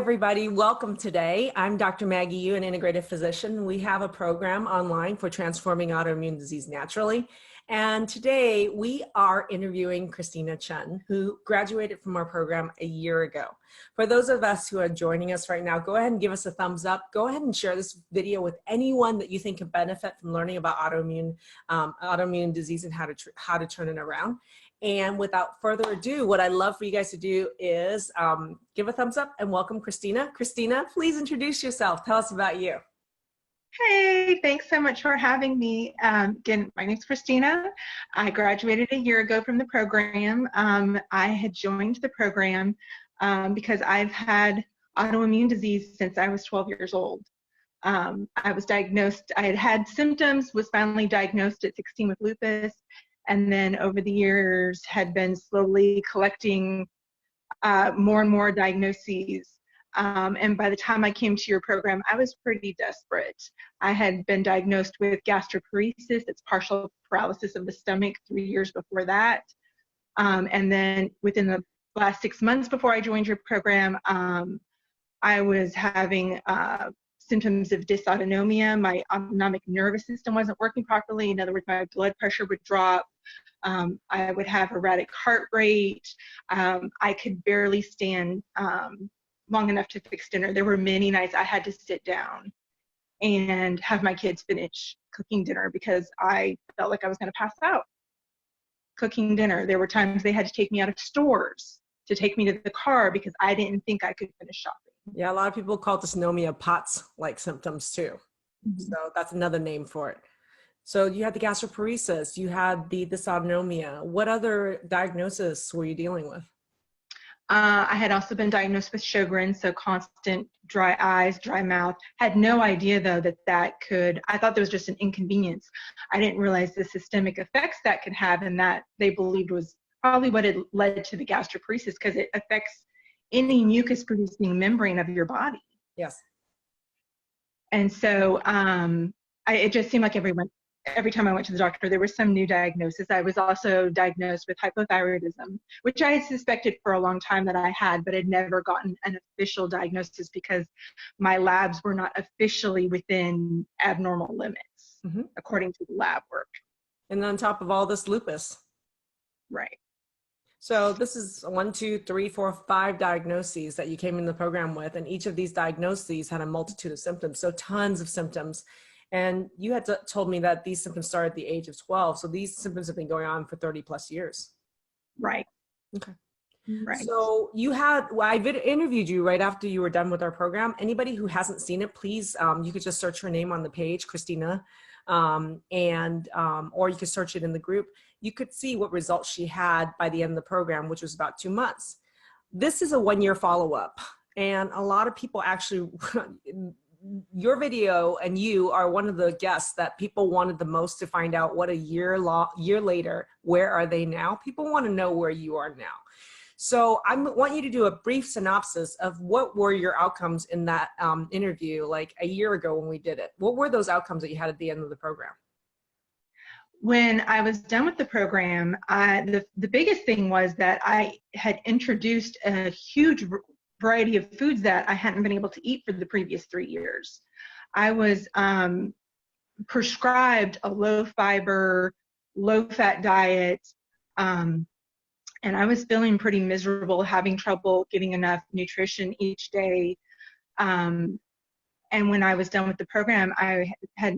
everybody. Welcome today. I'm Dr. Maggie Yu, an integrative physician. We have a program online for transforming autoimmune disease naturally. And today we are interviewing Christina Chen, who graduated from our program a year ago. For those of us who are joining us right now, go ahead and give us a thumbs up. Go ahead and share this video with anyone that you think could benefit from learning about autoimmune disease and how to turn it around. And without further ado, what I'd love for you guys to do is give a thumbs up and welcome Christina. Christina, please introduce yourself. Tell us about you. Hey, thanks so much for having me. Again, my name's Christina. I graduated a year ago from the program. I had joined the program because I've had autoimmune disease since I was 12 years old. I was diagnosed, I had had symptoms, was finally diagnosed at 16 with lupus, and then over the years had been slowly collecting more and more diagnoses. And by the time I came to your program, I was pretty desperate. I had been diagnosed with gastroparesis, it's partial paralysis of the stomach, 3 years before that. And then within the last 6 months before I joined your program, I was having symptoms of dysautonomia. My autonomic nervous system wasn't working properly. In other words, my blood pressure would drop. I would have erratic heart rate. I could barely stand long enough to fix dinner. There were many nights I had to sit down and have my kids finish cooking dinner because I felt like I was going to pass out cooking dinner. There were times they had to take me out of stores to take me to the car because I didn't think I could finish shopping. Yeah, a lot of people call dysautonomia POTS-like symptoms too. So that's another name for it. So you had the gastroparesis, you had the dysautonomia. What other diagnosis were you dealing with? I had also been diagnosed with Sjogrens, so constant dry eyes, dry mouth. Had no idea though that I thought there was just an inconvenience. I didn't realize the systemic effects that could have, and that they believed was probably what had led to the gastroparesis, because it affects any mucus producing membrane of your body. Yes. And so it just seemed like every time I went to the doctor, there was some new diagnosis. I was also diagnosed with hypothyroidism, which I had suspected for a long time that I had, but had never gotten an official diagnosis because my labs were not officially within abnormal limits, according to the lab work. And on top of all this, lupus. Right. So this is 1, 2, 3, 4, 5 diagnoses that you came in the program with, and each of these diagnoses had a multitude of symptoms, so tons of symptoms. And you had told me that these symptoms started at the age of 12. So these symptoms have been going on for 30 plus years. Right. Okay. Right. So I interviewed you right after you were done with our program. Anybody who hasn't seen it, please, you could just search her name on the page, Christina, or you could search it in the group. You could see what results she had by the end of the program, which was about 2 months. This is a 1-year follow-up. And a lot of people actually, your video and you are one of the guests that people wanted the most to find out what a year later, where are they now? People want to know where you are now. So I want you to do a brief synopsis of what were your outcomes in that interview, like a year ago when we did it. What were those outcomes that you had at the end of the program? When I was done with the program, the biggest thing was that I had introduced a huge variety of foods that I hadn't been able to eat for the previous 3 years. I was prescribed a low fiber, low fat diet, and I was feeling pretty miserable, having trouble getting enough nutrition each day. And when I was done with the program, I had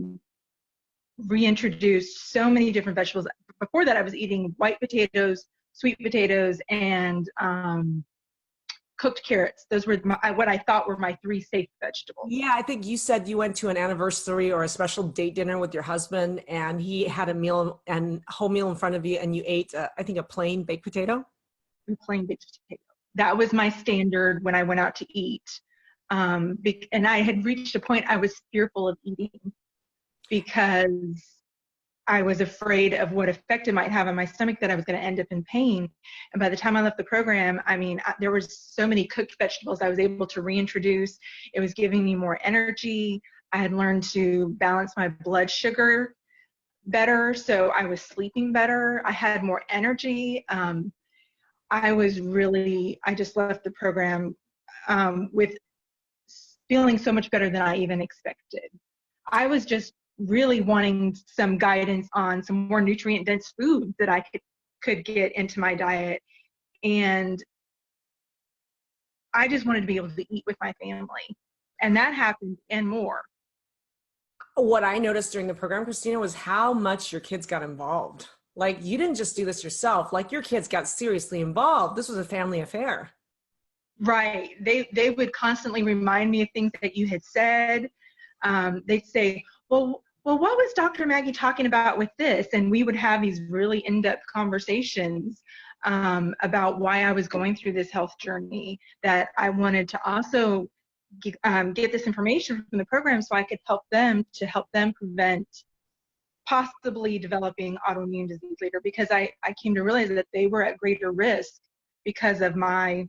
reintroduced so many different vegetables. Before that, I was eating white potatoes, sweet potatoes, and cooked carrots. Those were what I thought were my 3 safe vegetables. Yeah, I think you said you went to an anniversary or a special date dinner with your husband, and he had a meal and whole meal in front of you, and you ate, I think, a plain baked potato. A plain baked potato. That was my standard when I went out to eat. And I had reached a point I was fearful of eating because I was afraid of what effect it might have on my stomach, that I was going to end up in pain. And by the time I left the program, I mean, there was so many cooked vegetables I was able to reintroduce. It was giving me more energy. I had learned to balance my blood sugar better, so I was sleeping better. I had more energy. I just left the program with feeling so much better than I even expected. I was just really wanting some guidance on some more nutrient dense food that I could get into my diet. And I just wanted to be able to eat with my family. And that happened and more. What I noticed during the program, Christina, was how much your kids got involved. Like, you didn't just do this yourself, like your kids got seriously involved. This was a family affair. Right. They would constantly remind me of things that you had said. They'd say, well, what was Dr. Maggie talking about with this? And we would have these really in-depth conversations about why I was going through this health journey, that I wanted to also get this information from the program so I could help them prevent possibly developing autoimmune disease later, because I came to realize that they were at greater risk because of my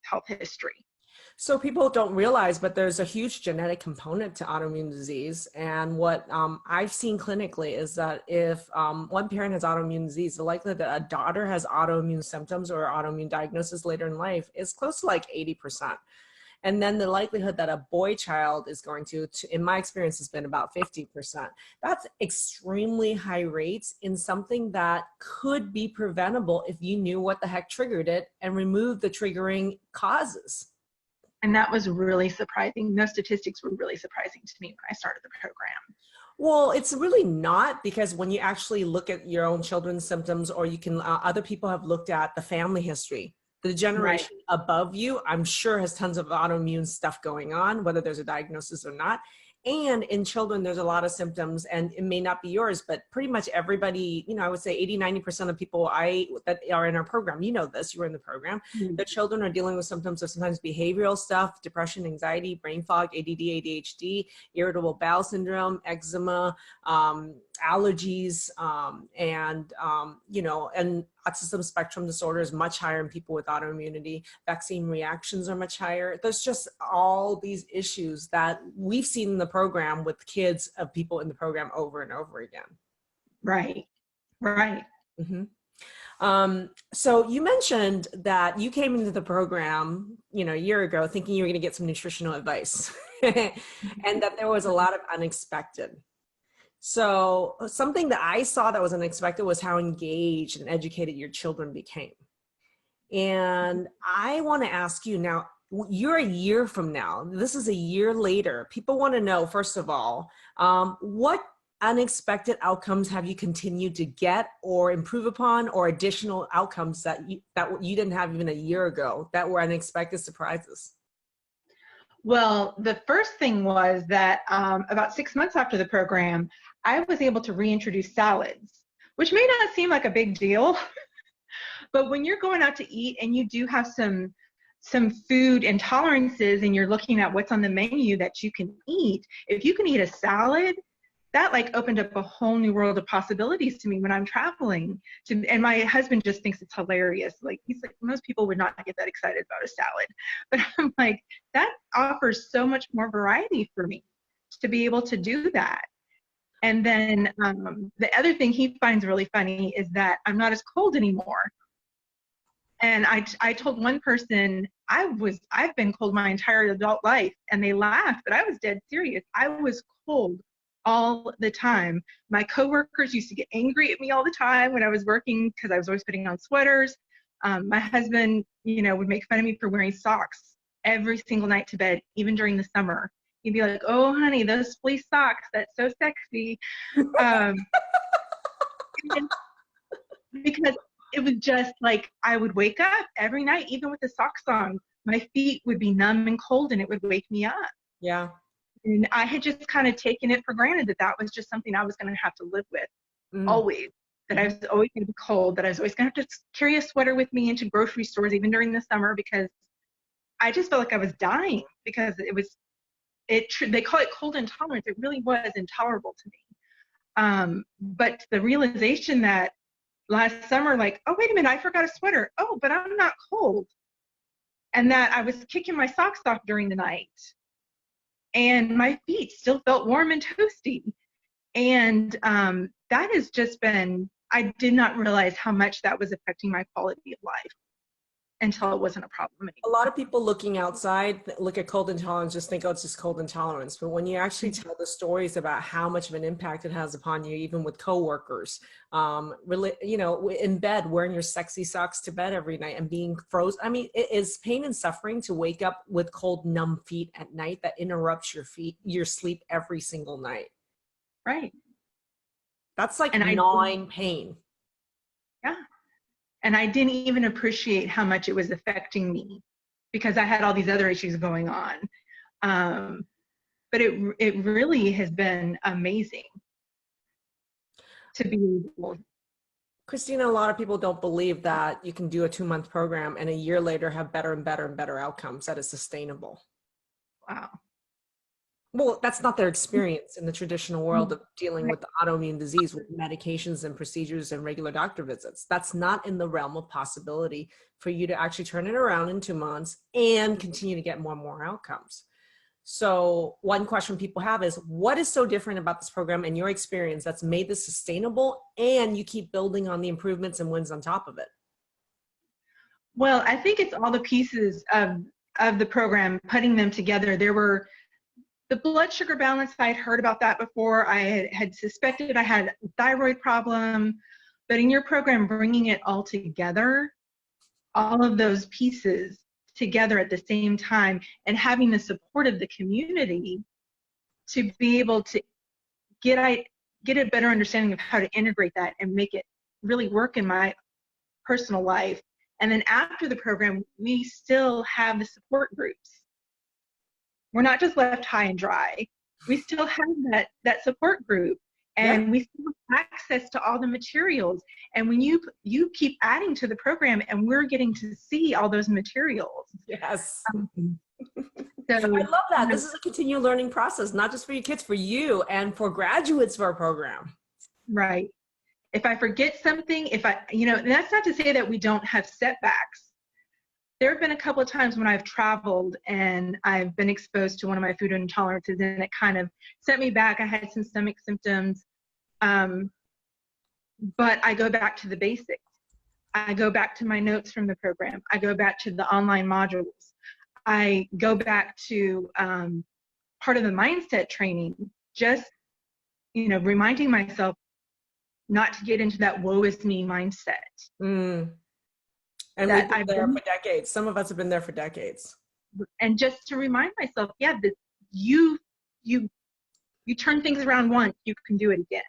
health history. So people don't realize, but there's a huge genetic component to autoimmune disease. And what I've seen clinically is that if one parent has autoimmune disease, the likelihood that a daughter has autoimmune symptoms or autoimmune diagnosis later in life is close to like 80%. And then the likelihood that a boy child is going to, in my experience, has been about 50%. That's extremely high rates in something that could be preventable if you knew what the heck triggered it and removed the triggering causes. And that was really surprising. Those statistics were really surprising to me when I started the program. Well, it's really not, because when you actually look at your own children's symptoms, or you can, other people have looked at the family history. The generation above you, I'm sure, has tons of autoimmune stuff going on, whether there's a diagnosis or not. And in children, there's a lot of symptoms, and it may not be yours, but pretty much everybody, you know, I would say 80–90% of people that are in our program, you know this, you were in the program, the children are dealing with symptoms of sometimes behavioral stuff, depression, anxiety, brain fog, ADD, ADHD, irritable bowel syndrome, eczema, allergies, and you know, and autism spectrum disorder is much higher in people with autoimmunity. Vaccine reactions are much higher. There's just all these issues that we've seen in the program with kids of people in the program over and over again. Right, right. So you mentioned that you came into the program, you know, a year ago thinking you were going to get some nutritional advice and that there was a lot of unexpected. So something that I saw that was unexpected was how engaged and educated your children became. And I want to ask you now, you're a year from now, this is a year later. People want to know, first of all, what unexpected outcomes have you continued to get or improve upon, or additional outcomes that you didn't have even a year ago that were unexpected surprises? Well, the first thing was that about 6 months after the program, I was able to reintroduce salads, which may not seem like a big deal, but when you're going out to eat and you do have some food intolerances and you're looking at what's on the menu that you can eat, if you can eat a salad, that like opened up a whole new world of possibilities to me when I'm traveling. And my husband just thinks it's hilarious. Like, he's like, most people would not get that excited about a salad. But I'm like, that offers so much more variety for me to be able to do that. And then the other thing he finds really funny is that I'm not as cold anymore. And I told one person, I've been cold my entire adult life, and they laughed, but I was dead serious. I was cold all the time. My coworkers used to get angry at me all the time when I was working because I was always putting on sweaters. My husband, you know, would make fun of me for wearing socks every single night to bed, even during the summer. He'd be like, "Oh, honey, those fleece socks, that's so sexy." Because it was just like, I would wake up every night, even with the socks on, my feet would be numb and cold, and it would wake me up. Yeah. And I had just kind of taken it for granted that that was just something I was going to have to live with always, that I was always going to be cold, that I was always going to have to carry a sweater with me into grocery stores, even during the summer, because I just felt like I was dying, because they call it cold intolerance. It really was intolerable to me. But the realization that last summer, like, oh, wait a minute, I forgot a sweater. Oh, but I'm not cold. And that I was kicking my socks off during the night, and my feet still felt warm and toasty. And that has just been, I did not realize how much that was affecting my quality of life. until it wasn't a problem anymore. A lot of people looking outside look at cold intolerance, just think, oh, it's just cold intolerance. But when you actually tell the stories about how much of an impact it has upon you, even with coworkers, really, you know, in bed, wearing your sexy socks to bed every night and being frozen. I mean, it is pain and suffering to wake up with cold, numb feet at night that interrupts your sleep every single night. Right. That's like And gnawing pain. Yeah. And I didn't even appreciate how much it was affecting me because I had all these other issues going on. But it really has been amazing to be able. Christina, a lot of people don't believe that you can do a 2-month program and a year later have better and better and better outcomes, that is sustainable. Wow. Well, that's not their experience in the traditional world of dealing with the autoimmune disease with medications and procedures and regular doctor visits. That's not in the realm of possibility for you to actually turn it around in 2 months and continue to get more and more outcomes. So one question people have is, what is so different about this program and your experience that's made this sustainable and you keep building on the improvements and wins on top of it? Well, I think it's all the pieces of the program, putting them together. There were the blood sugar balance. I had heard about that before. I had suspected I had a thyroid problem, but in your program, bringing it all together, all of those pieces together at the same time, and having the support of the community to be able to get a better understanding of how to integrate that and make it really work in my personal life. And then after the program, we still have the support groups. We're not just left high and dry. We still have that support group, and we still have access to all the materials. And when you keep adding to the program, and we're getting to see all those materials. Yes. So, I love that. This is a continual learning process, not just for your kids, for you and for graduates of our program. Right. If I forget something, and that's not to say that we don't have setbacks. There have been a couple of times when I've traveled and I've been exposed to one of my food intolerances, and it kind of set me back. I had some stomach symptoms, but I go back to the basics. I go back to my notes from the program. I go back to the online modules. I go back to part of the mindset training, just, reminding myself not to get into that woe is me mindset. And we've been there for decades. Some of us have been there for decades. And just to remind myself, that you turn things around once, you can do it again.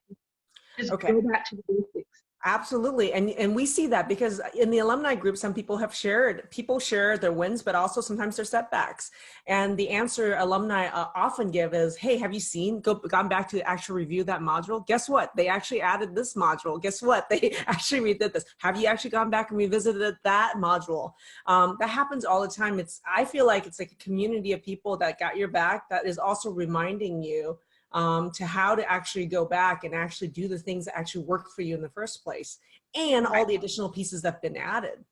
Just go back to the basics. Absolutely. And we see that because in the alumni group, some people share their wins, but also sometimes their setbacks. And the answer alumni often give is, hey, have you gone back to actually review that module? Guess what? They actually added this module. Guess what? They actually redid this. Have you actually gone back and revisited that module? That happens all the time. I feel like it's like a community of people that got your back that is also reminding you to how to actually go back and actually do the things that actually worked for you in the first place, and all the additional pieces that have been added.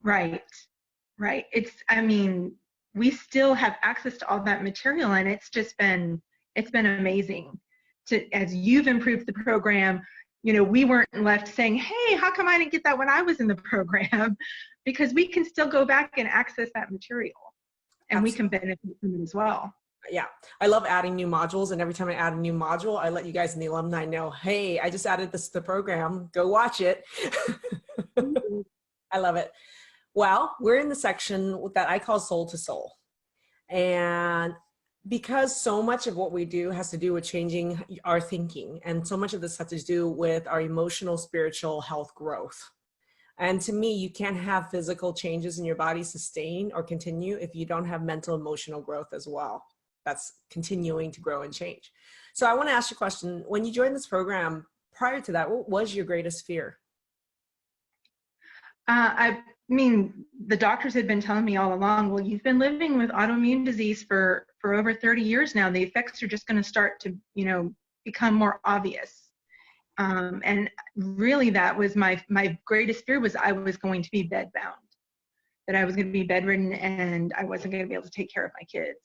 Right. We still have access to all that material, and it's been amazing. As you've improved the program, we weren't left saying, hey, how come I didn't get that when I was in the program? Because we can still go back and access that material, and we can benefit from it as well. Yeah, I love adding new modules, and every time I add a new module, I let you guys in the alumni know, hey, I just added this to the program, go watch it. I love it. Well, we're in the section that I call soul to soul. And because so much of what we do has to do with changing our thinking, and so much of this has to do with our emotional, spiritual health growth. And to me, you can't have physical changes in your body sustain or continue if you don't have mental, emotional growth as well. That's continuing to grow and change. So I want to ask you a question. When you joined this program, prior to that, what was your greatest fear? The doctors had been telling me all along, well, you've been living with autoimmune disease for over 30 years now. The effects are just going to start to, become more obvious. And really that was my greatest fear, was I was going to be bedbound, that I was going to be bedridden and I wasn't going to be able to take care of my kids.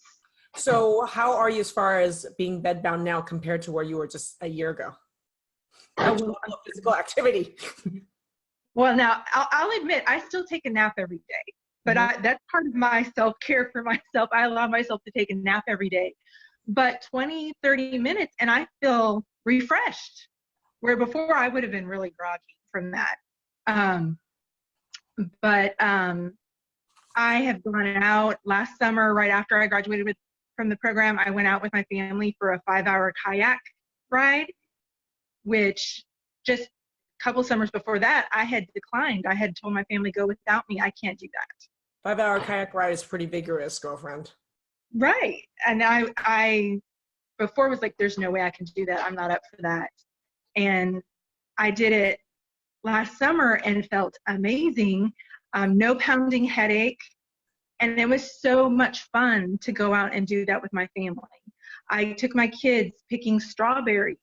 So how are you as far as being bedbound now compared to where you were just a year ago? Physical activity. Well, now I'll admit I still take a nap every day, but that's part of my self-care for myself. I allow myself to take a nap every day, but 20, 30 minutes and I feel refreshed, where before I would have been really groggy from that. But I have gone out last summer, right after I graduated from the program. I went out with my family for a 5-hour kayak ride, which just a couple summers before that, I had declined. I had told my family, go without me. I can't do that. 5-hour kayak ride is pretty vigorous, girlfriend. Right. And I before was like, there's no way I can do that. I'm not up for that. And I did it last summer and felt amazing. No pounding headache. And it was so much fun to go out and do that with my family. I took my kids picking strawberries,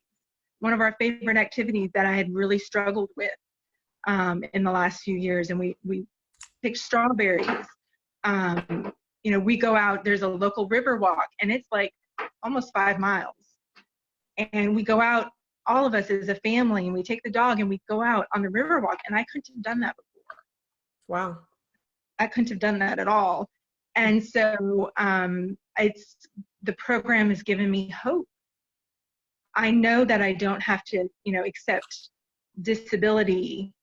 one of our favorite activities that I had really struggled with in the last few years. And we picked strawberries. You know, we go out, there's a local river walk, and it's like almost 5 miles. And we go out, all of us as a family, and we take the dog and we go out on the river walk. And I couldn't have done that before. Wow. I couldn't have done that at all. And so the program has given me hope. I know that I don't have to, you know, accept disability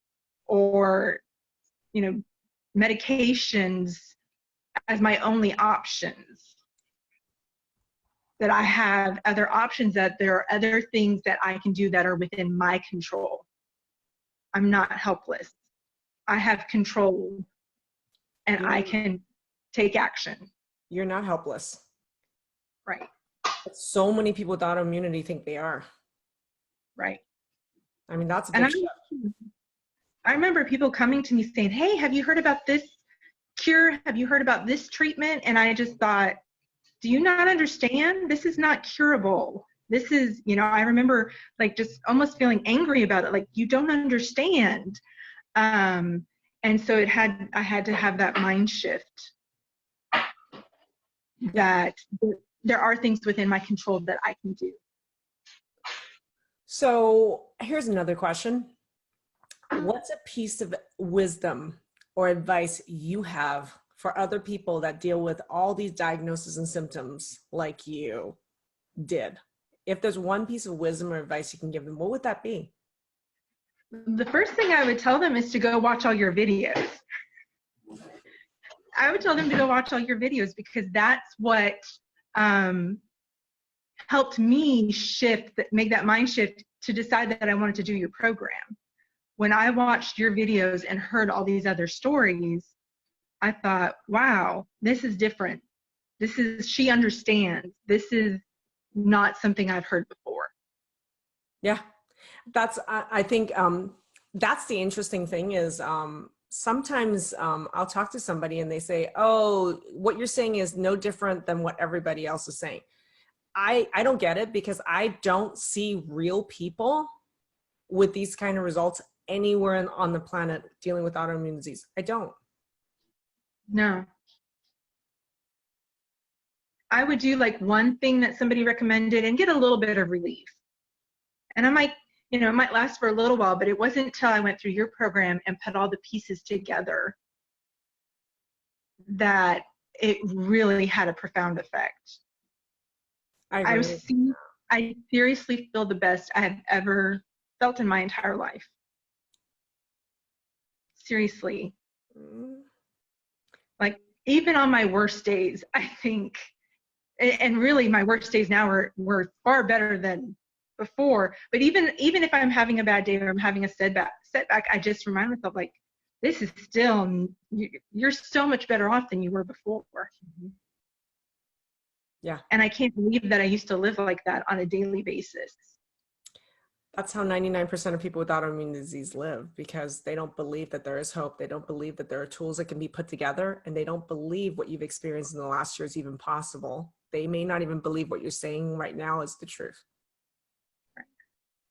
or, you know, medications as my only options. That I have other options, that there are other things that I can do that are within my control. I'm not helpless. I have control and I can take action. You're not helpless. Right. But so many people with autoimmunity think they are. Right. I mean, that's a big shift. I remember people coming to me saying, hey, have you heard about this cure? Have you heard about this treatment? And I just thought, do you not understand? This is not curable. This is, you know, I remember like just almost feeling angry about it. Like, you don't understand. And so I had to have that mind shift that there are things within my control that I can do. So here's another question. What's a piece of wisdom or advice you have for other people that deal with all these diagnoses and symptoms like you did? If there's one piece of wisdom or advice you can give them, what would that be? The first thing I would tell them is to go watch all your videos. I would tell them to go watch all your videos, because that's what helped me make that mind shift to decide that I wanted to do your program. When I watched your videos and heard all these other stories, I thought, wow, this is different. She understands. This is not something I've heard before. Yeah, I think that's the interesting thing is sometimes I'll talk to somebody and they say, oh, what you're saying is no different than what everybody else is saying. I don't get it, because I don't see real people with these kind of results anywhere on the planet dealing with autoimmune disease. I don't. No. I would do like one thing that somebody recommended and get a little bit of relief. And I might, you know, it might last for a little while, but it wasn't until I went through your program and put all the pieces together that it really had a profound effect. I seriously feel the best I have ever felt in my entire life. Seriously. Like, even on my worst days, I think, and really my worst days now were far better than before, but even if I'm having a bad day or I'm having a setback, I just remind myself, like, this is still, you're so much better off than you were before. Yeah. And I can't believe that I used to live like that on a daily basis. That's how 99% of people with autoimmune disease live, because they don't believe that there is hope. They don't believe that there are tools that can be put together, and they don't believe what you've experienced in the last year is even possible. They may not even believe what you're saying right now is the truth.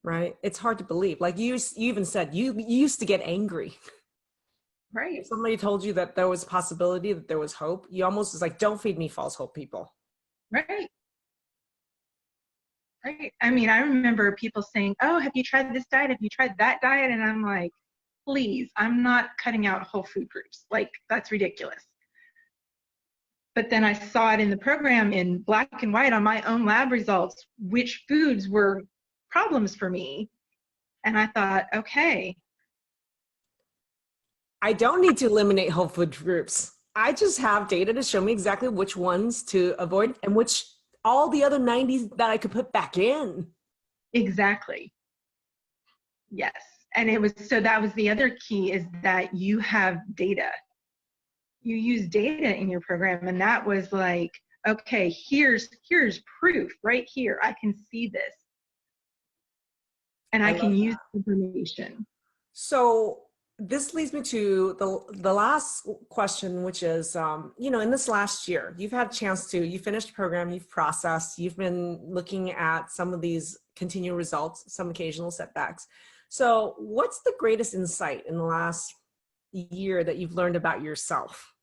Right? It's hard to believe. Like you even said, you used to get angry. Right. If somebody told you that there was a possibility, that there was hope, you almost was like, don't feed me false hope, people. Right. Right. I mean, I remember people saying, oh, have you tried this diet? Have you tried that diet? And I'm like, please, I'm not cutting out whole food groups. Like, that's ridiculous. But then I saw it in the program in black and white on my own lab results, which foods were problems for me. And I thought, okay. I don't need to eliminate whole food groups. I just have data to show me exactly which ones to avoid and which all the other 90s that I could put back in. Exactly. Yes. And it was, so that was the other key, is that you have data. You use data in your program. And that was like, okay, here's proof right here. I can see this. And I can use information. So this leads me to the last question, which is, in this last year, you've had a chance to, you finished the program, you've processed, you've been looking at some of these continual results, some occasional setbacks. So what's the greatest insight in the last year that you've learned about yourself?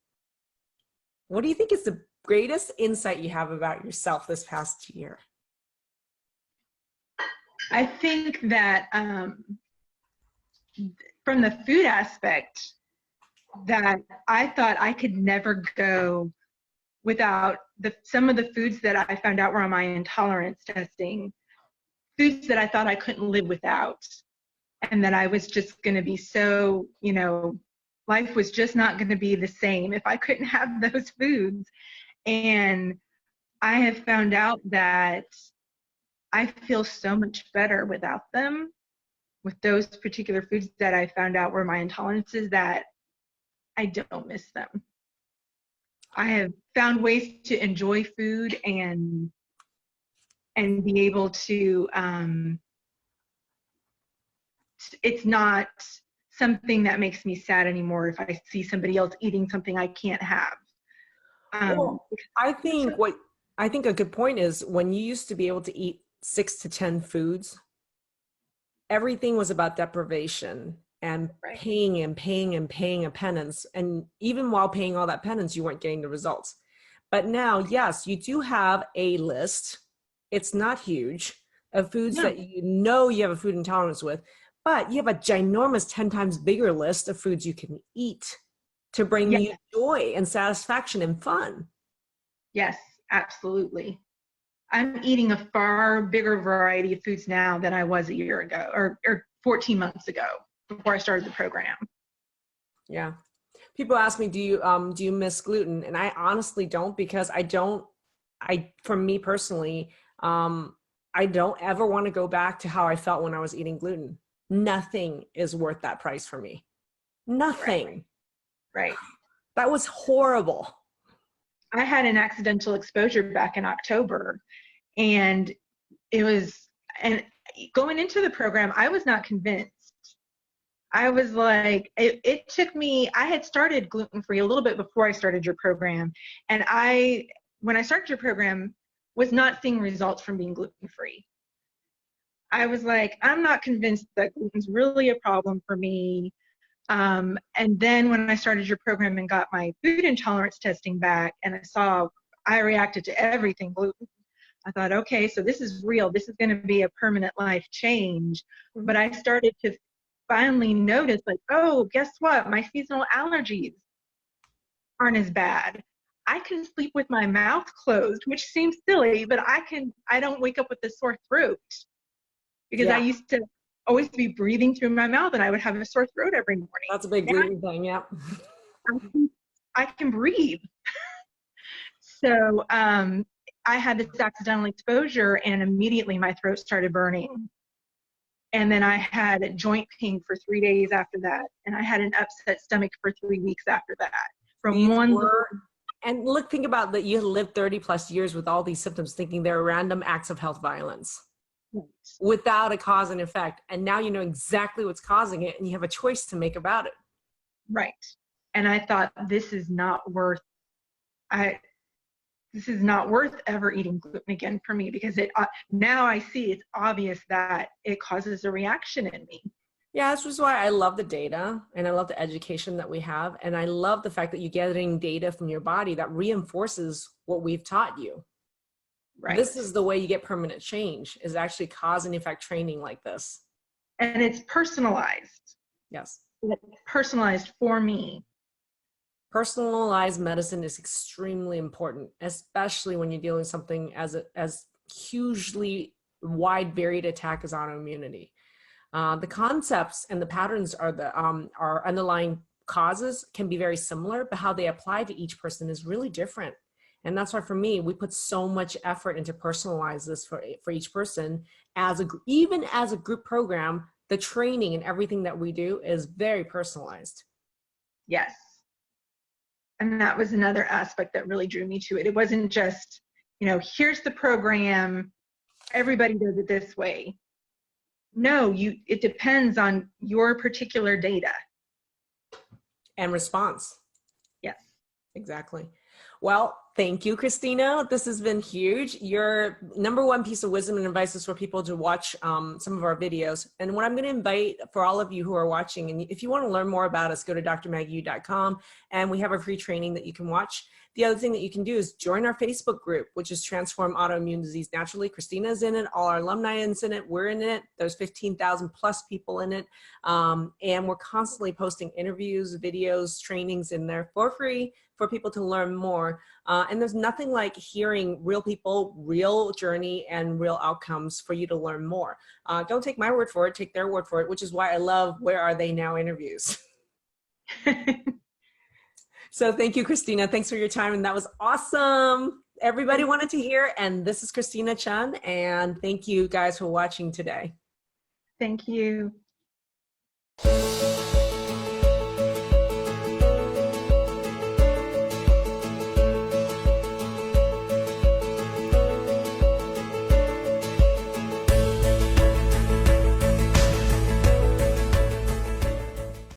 What do you think is the greatest insight you have about yourself this past year? I think that from the food aspect, that I thought I could never go without some of the foods that I found out were on my intolerance testing, foods that I thought I couldn't live without, and that I was just going to be so, life was just not going to be the same if I couldn't have those foods. And I have found out that I feel so much better without them, with those particular foods that I found out were my intolerances, that I don't miss them. I have found ways to enjoy food and be able to, it's not something that makes me sad anymore if I see somebody else eating something I can't have. Well, I think a good point is, when you used to be able to eat 6 to 10 foods, everything was about deprivation and paying a penance. And even while paying all that penance, you weren't getting the results. But now, yes, you do have a list. It's not huge, of foods that you have a food intolerance with, but you have a ginormous 10 times bigger list of foods you can eat to bring you joy and satisfaction and fun. Yes, absolutely. I'm eating a far bigger variety of foods now than I was a year ago, or 14 months ago, before I started the program. Yeah. People ask me, do you miss gluten? And I honestly don't, because for me personally, I don't ever want to go back to how I felt when I was eating gluten. Nothing is worth that price for me. Nothing. Right. That was horrible. I had an accidental exposure back in October, and going into the program, I was not convinced. I was like, it took me, I had started gluten-free a little bit before I started your program. And when I started your program, was not seeing results from being gluten-free. I was like, I'm not convinced that gluten's really a problem for me. And then when I started your program and got my food intolerance testing back, and I reacted to everything gluten, I thought, okay, so this is real. This is going to be a permanent life change. But I started to finally notice, like, oh, guess what? My seasonal allergies aren't as bad. I can sleep with my mouth closed, which seems silly, but I don't wake up with a sore throat, because I used to always be breathing through my mouth, and I would have a sore throat every morning. That's a big gluten thing, yeah. I can breathe. So I had this accidental exposure, and immediately my throat started burning. And then I had joint pain for 3 days after that. And I had an upset stomach for 3 weeks after that. And think about that. You had lived 30 plus years with all these symptoms, thinking they're random acts of health violence without a cause and effect. And now you know exactly what's causing it, and you have a choice to make about it. Right. And I thought, this is not worth ever eating gluten again for me, because now I see it's obvious that it causes a reaction in me. Yeah, this is why I love the data, and I love the education that we have. And I love the fact that you're getting data from your body that reinforces what we've taught you. Right. This is the way you get permanent change, is actually cause and effect training like this. And it's personalized. Yes. personalized for me. Personalized medicine is extremely important, especially when you're dealing with something as hugely wide varied attack as autoimmunity. The concepts and the patterns are underlying causes can be very similar, but how they apply to each person is really different. And that's why for me, we put so much effort into personalize this for each person. Even as a group program, the training and everything that we do is very personalized. Yes. And that was another aspect that really drew me to it. It wasn't just, here's the program, everybody does it this way. No, it depends on your particular data. And response. Yes. Exactly. Well, thank you, Christina. This has been huge. Your number one piece of wisdom and advice is for people to watch some of our videos. And what I'm going to invite for all of you who are watching, and if you want to learn more about us, go to drmaggieyu.com, and we have a free training that you can watch. The other thing that you can do is join our Facebook group, which is Transform Autoimmune Disease Naturally. Christina's in it. All our alumni is in it. We're in it. There's 15,000 plus people in it. And we're constantly posting interviews, videos, trainings in there for free for people to learn more. And there's nothing like hearing real people, real journey, and real outcomes for you to learn more. Don't take my word for it, take their word for it, which is why I love Where Are They Now interviews. So thank you, Christina. Thanks for your time. And that was awesome. Everybody wanted to hear. And this is Christina Chun. And thank you guys for watching today. Thank you.